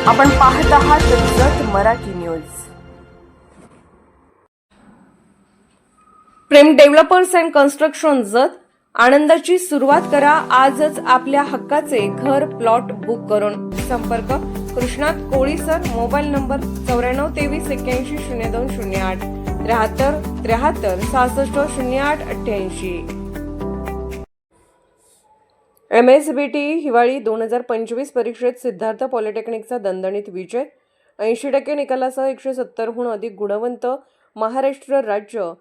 आपण पाहत आहात Jath Marathi news. Prem developers and construction Jath आनंदाची सुरुवात करा। आजच आपल्या हक्काचे घर प्लॉट बुक करून संपर्क कृष्णात कोळी सर, मोबाईल नंबर 9423810208 73 73 66 08 88। MSBT हिवाळी 2025 परीक्षेत सिद्धार्थ पॉलिटेक्निकचा दणदणीत विजय। 80% निकालासह 170हून अधिक गुणवंत। महाराष्ट्र राज्य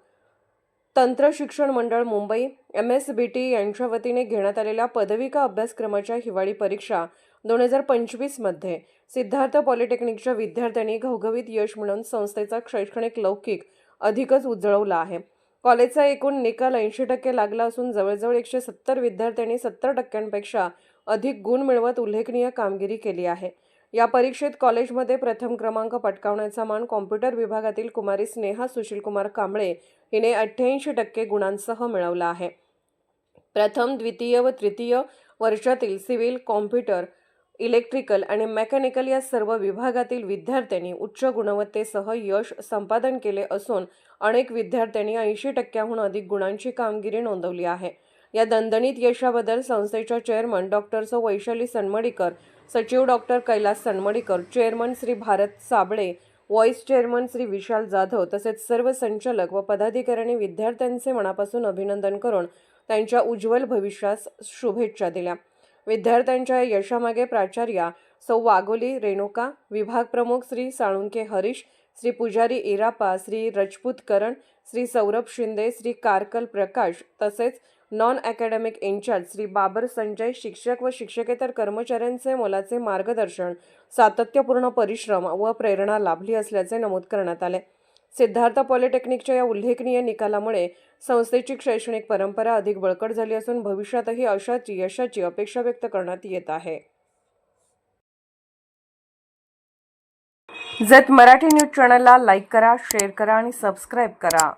तंत्र शिक्षण मंडळ मुंबई MSBT यांच्या वतीने घेण्यात आलेल्या पदविका अभ्यासक्रमाच्या हिवाळी परीक्षा 2025 मध्ये सिद्धार्थ पॉलिटेक्निकच्या विद्यार्थ्यांनी घवघवीत यश मिळवून संस्थेचा शैक्षणिक लौकिक अधिकच उजळवला आहे। कॉलेजचा एकूण निकाल 80% लागला असून जवळजवळ 170 विद्यार्थ्यांनी 70%पेक्षा अधिक गुण मिळवत उल्लेखनीय कामगिरी केली आहे। या परीक्षेत कॉलेजमध्ये प्रथम क्रमांक पटकावण्याचा मान कॉम्प्युटर विभागातील कुमारी स्नेहा सुशीलकुमार कांबळे हिने 88% गुणांसह मिळवला आहे। प्रथम, द्वितीय व तृतीय वर्षातील सिव्हिल, कॉम्प्युटर, इलेक्ट्रिकल आणि मेकॅनिकल या सर्व विभागातील विद्यार्थ्यांनी उच्च गुणवत्तेसह यश संपादन केले असून अनेक विद्यार्थ्यांनी 80%हून अधिक गुणांची कामगिरी नोंदवली आहे। या दणदणीत यशाबद्दल संस्थेच्या चेअरमन डॉक्टर वैशाली सनमडीकर, सचिव doctor Kailas Sanamadikar, chairman Shri Bharat Sable, vice chairman Shri Vishal Jadhav तसेच सर्व संचालक व पदाधिकाऱ्यांनी विद्यार्थ्यांचे मनापासून अभिनंदन करून त्यांच्या उज्ज्वल भविष्यास शुभेच्छा दिल्या। विद्यार्थ्यांच्या यशामागे प्राचार्या सौ वाघोली रेणुका, विभाग प्रमुख श्री साळुंके हरीश, श्री पुजारी इरापा, श्री रजपूत करण, श्री सौरभ शिंदे, श्री कारकल प्रकाश तसेच non academic incharge Shri Babar Sanjay, शिक्षक व शिक्षकेतर कर्मचाऱ्यांचे मोलाचे मार्गदर्शन, सातत्यपूर्ण परिश्रम व प्रेरणा लाभली असल्याचे नमूद करण्यात आले। सिद्धार्थ पॉलिटेक्निकच्या या उल्लेखनीय निकालामुळे संस्थेची शैक्षणिक परंपरा अधिक बळकट झाली असून भविष्यातही अशाच यशाची अपेक्षा व्यक्त करण्यात येत आहे। जत मराठी न्यूज चॅनलला लाईक करा, शेअर करा आणि सबस्क्राईब करा।